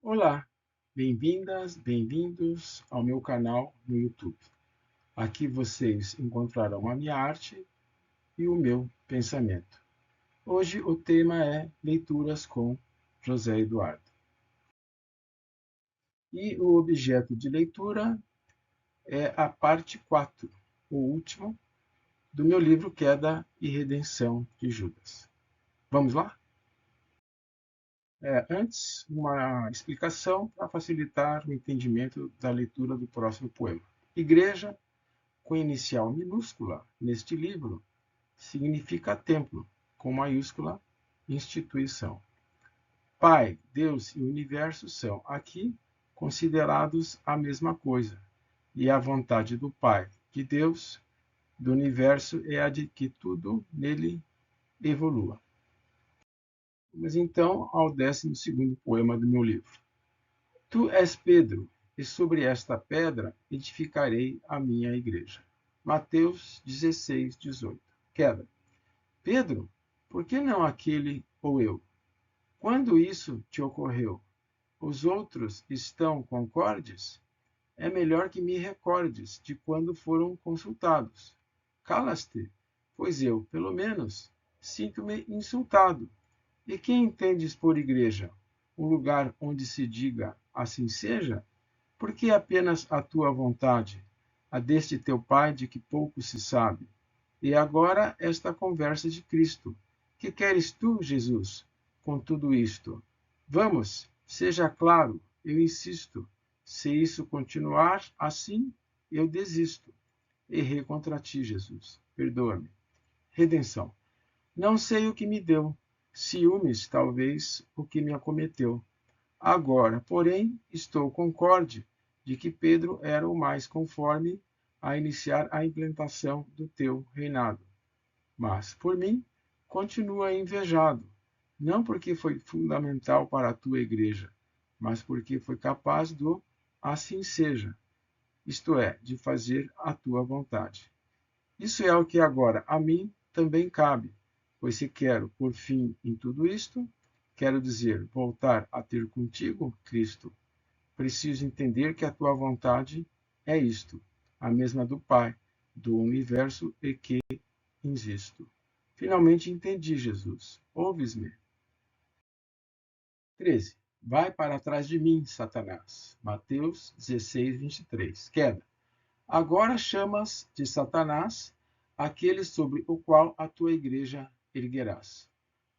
Olá, bem-vindas, bem-vindos ao meu canal no YouTube. Aqui vocês encontrarão a minha arte e o meu pensamento. Hoje o tema é Leituras com José Eduardo. E o objeto de leitura é a parte 4, o último, do meu livro Queda e Redenção de Judas. Vamos lá? Antes, uma explicação para facilitar o entendimento da leitura do próximo poema. Igreja, com inicial minúscula neste livro, significa templo, com maiúscula instituição. Pai, Deus e universo são, aqui, considerados a mesma coisa, e a vontade do Pai, de Deus, do universo, é a de que tudo nele evolua. Vamos então ao 12º poema do meu livro. Tu és Pedro, e sobre esta pedra edificarei a minha igreja. Mateus 16, 18. Queda. Pedro, por que não aquele ou eu? Quando isso te ocorreu, os outros estão concordes? É melhor que me recordes de quando foram consultados. Calas-te, pois eu, pelo menos, sinto-me insultado. E que entendes por igreja? Um lugar onde se diga assim seja? Porque apenas a tua vontade, a deste teu Pai de que pouco se sabe. E agora esta conversa de Cristo. Que queres tu, Jesus, com tudo isto? Vamos, seja claro, eu insisto. Se isso continuar assim, eu desisto. Errei contra ti, Jesus. Perdoa-me. Redenção. Não sei o que me deu. Ciúmes, talvez, o que me acometeu. Agora, porém, estou concorde de que Pedro era o mais conforme a iniciar a implantação do teu reinado. Mas, por mim, continua invejado, não porque foi fundamental para a tua igreja, mas porque foi capaz do assim seja, isto é, de fazer a tua vontade. Isso é o que agora a mim também cabe, pois se quero, por fim, em tudo isto, quero dizer, voltar a ter contigo, Cristo, preciso entender que a tua vontade é isto, a mesma do Pai, do universo e que insisto. Finalmente entendi, Jesus. Ouves-me? 13. Vai para trás de mim, Satanás. Mateus 16, 23. Queda. Agora chamas de Satanás aquele sobre o qual a tua igreja erguerás.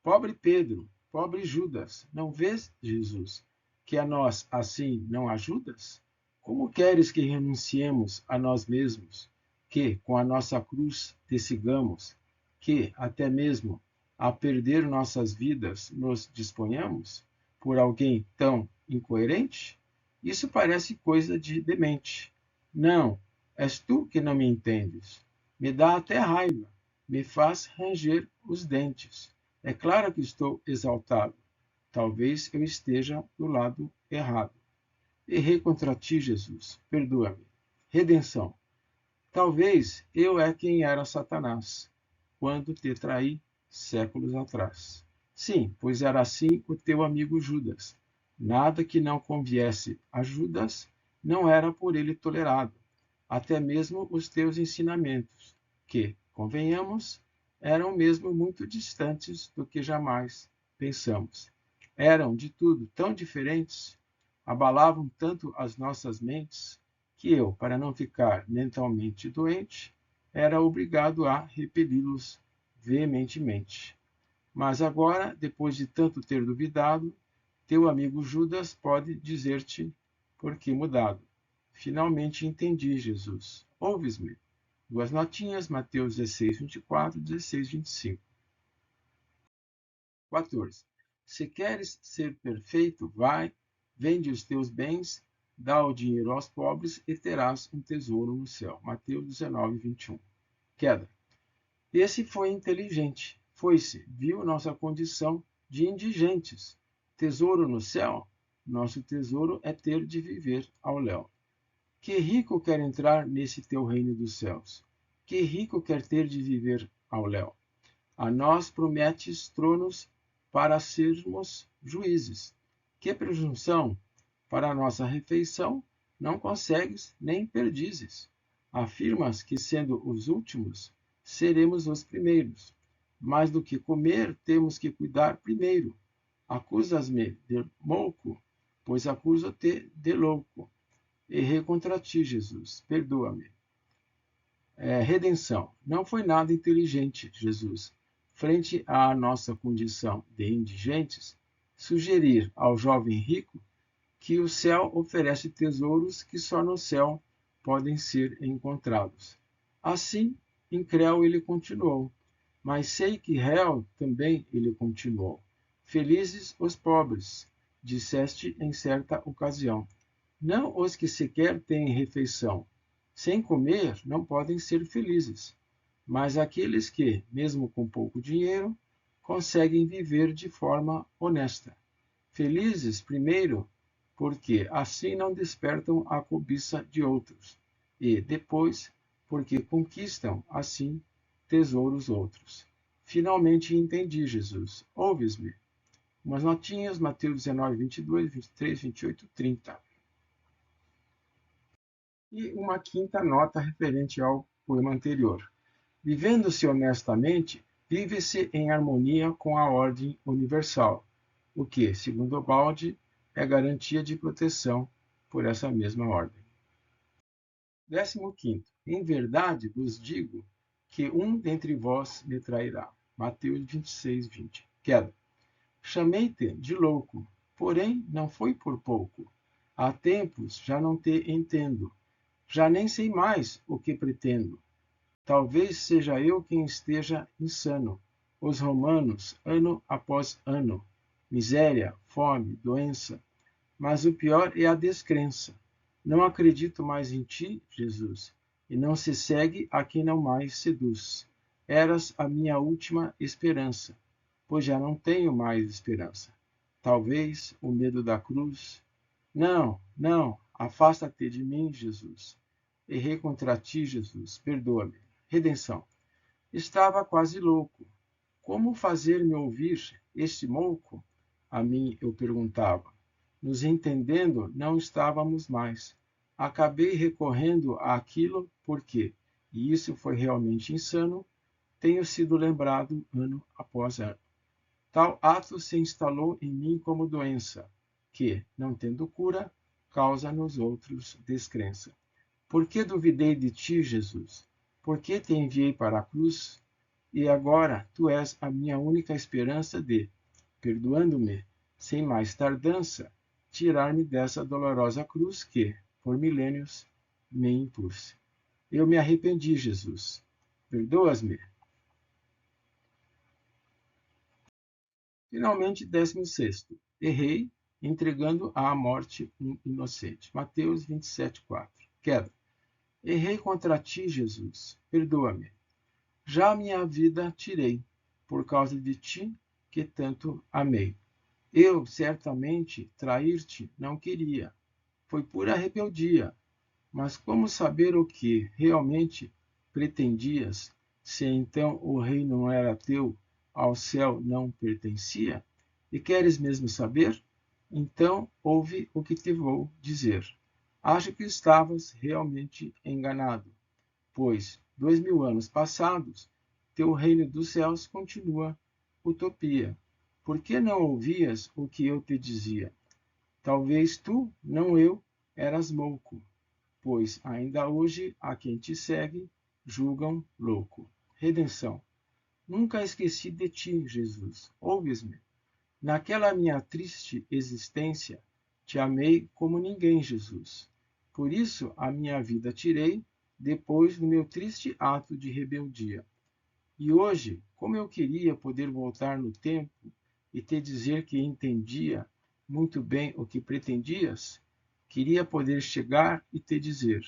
Pobre Pedro, pobre Judas, não vês, Jesus, que a nós assim não ajudas? Como queres que renunciemos a nós mesmos, que com a nossa cruz te sigamos, que até mesmo a perder nossas vidas nos disponhamos por alguém tão incoerente? Isso parece coisa de demente. Não, és tu que não me entendes. Me dá até raiva, me faz ranger os dentes. É claro que estou exaltado. Talvez eu esteja do lado errado. Errei contra ti, Jesus. Perdoa-me. Redenção. Talvez eu é quem era Satanás, quando te traí séculos atrás. Sim, pois era assim o teu amigo Judas. Nada que não conviesse a Judas não era por ele tolerado. Até mesmo os teus ensinamentos, que, convenhamos, eram mesmo muito distantes do que jamais pensamos. Eram, de tudo, tão diferentes, abalavam tanto as nossas mentes, que eu, para não ficar mentalmente doente, era obrigado a repeli-los veementemente. Mas agora, depois de tanto ter duvidado, teu amigo Judas pode dizer-te por que mudado. Finalmente entendi, Jesus. Ouves-me? Duas notinhas, Mateus 16, 24, 16, 25. 14. Se queres ser perfeito, vai, vende os teus bens, dá o dinheiro aos pobres e terás um tesouro no céu. Mateus 19, 21. Queda. Esse foi inteligente. Foi-se, viu nossa condição de indigentes. Tesouro no céu? Nosso tesouro é ter de viver ao léu. Que rico quer entrar nesse teu reino dos céus? Que rico quer ter de viver ao léu? A nós prometes tronos para sermos juízes. Que presunção para a nossa refeição, não consegues nem perdizes. Afirmas que, sendo os últimos, seremos os primeiros. Mais do que comer, temos que cuidar primeiro. Acusas-me de louco, pois acuso-te de louco. Errei contra ti, Jesus, perdoa-me. Redenção. Não foi nada inteligente, Jesus, frente à nossa condição de indigentes, sugerir ao jovem rico que o céu oferece tesouros que só no céu podem ser encontrados. Assim, incrédulo ele continuou, mas sei que réu também ele continuou. Felizes os pobres, disseste em certa ocasião, não os que sequer têm refeição. Sem comer não podem ser felizes, mas aqueles que, mesmo com pouco dinheiro, conseguem viver de forma honesta. Felizes, primeiro, porque assim não despertam a cobiça de outros, e depois, porque conquistam assim tesouros outros. Finalmente entendi, Jesus. Ouves-me? Umas notinhas, Mateus 19, 22, 23, 28, 30. E uma quinta nota referente ao poema anterior. Vivendo-se honestamente, vive-se em harmonia com a ordem universal, o que, segundo Balde, é garantia de proteção por essa mesma ordem. 15º. Em verdade vos digo que um dentre vós me trairá. Mateus 26, 20. Queda. Chamei-te de louco, porém não foi por pouco. Há tempos já não te entendo, já nem sei mais o que pretendo. Talvez seja eu quem esteja insano. Os romanos, ano após ano, miséria, fome, doença. Mas o pior é a descrença. Não acredito mais em ti, Jesus, e não se segue a quem não mais seduz. Eras a minha última esperança, pois já não tenho mais esperança. Talvez o medo da cruz. Não, não, afasta-te de mim, Jesus. Errei contra ti, Jesus, perdoa-me. Redenção. Estava quase louco. Como fazer-me ouvir este mouco? A mim eu perguntava. Nos entendendo, não estávamos mais. Acabei recorrendo àquilo porque, e isso foi realmente insano, tenho sido lembrado ano após ano. Tal ato se instalou em mim como doença, que, não tendo cura, causa nos outros descrença. Por que duvidei de ti, Jesus? Por que te enviei para a cruz? E agora tu és a minha única esperança de, perdoando-me, sem mais tardança, tirar-me dessa dolorosa cruz que, por milênios, me impus. Eu me arrependi, Jesus. Perdoas-me? Finalmente, 16º. Errei, entregando à morte um inocente. Mateus 27, 4. Queda. Errei contra ti, Jesus. Perdoa-me. Já minha vida tirei, por causa de ti, que tanto amei. Eu, certamente, trair-te não queria. Foi pura rebeldia. Mas como saber o que realmente pretendias, se então o reino não era teu, ao céu não pertencia? E queres mesmo saber? Então ouve o que te vou dizer. Acho que estavas realmente enganado, pois, 2000 anos passados, teu reino dos céus continua utopia. Por que não ouvias o que eu te dizia? Talvez tu, não eu, eras louco, pois ainda hoje a quem te segue julgam louco. Redenção. Nunca esqueci de ti, Jesus. Ouves-me? Naquela minha triste existência, te amei como ninguém, Jesus. Por isso a minha vida tirei, depois do meu triste ato de rebeldia. E hoje, como eu queria poder voltar no tempo e te dizer que entendia muito bem o que pretendias, queria poder chegar e te dizer: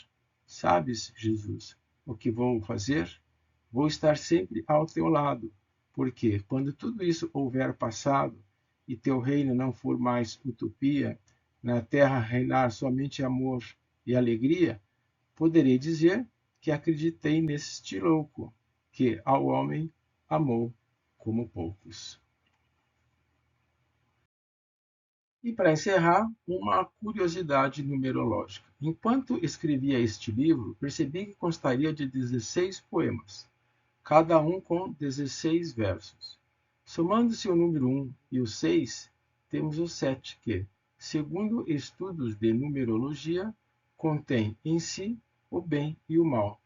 sabes, Jesus, o que vou fazer? Vou estar sempre ao teu lado, porque quando tudo isso houver passado e teu reino não for mais utopia, na terra reinar somente amor e alegria, poderei dizer que acreditei neste louco, que ao homem amou como poucos. E para encerrar, uma curiosidade numerológica. Enquanto escrevia este livro, percebi que constaria de 16 poemas, cada um com 16 versos. Somando-se o número 1 e o 6, temos o 7, que, segundo estudos de numerologia, contém em si o bem e o mal.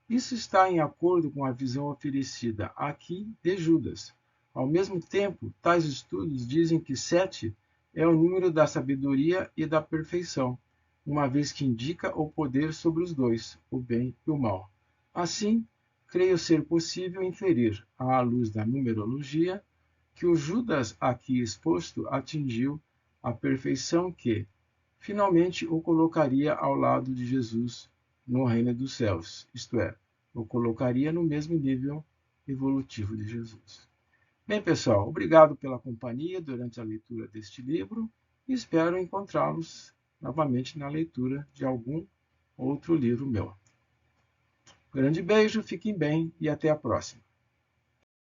Isso está em acordo com a visão oferecida aqui de Judas. Ao mesmo tempo, tais estudos dizem que 7 é o número da sabedoria e da perfeição, uma vez que indica o poder sobre os dois, o bem e o mal. Assim, creio ser possível inferir, à luz da numerologia, que o Judas aqui exposto atingiu a perfeição que, finalmente, o colocaria ao lado de Jesus no reino dos céus, isto é, o colocaria no mesmo nível evolutivo de Jesus. Bem, pessoal, obrigado pela companhia durante a leitura deste livro e espero encontrá-los novamente na leitura de algum outro livro meu. Grande beijo, fiquem bem e até a próxima.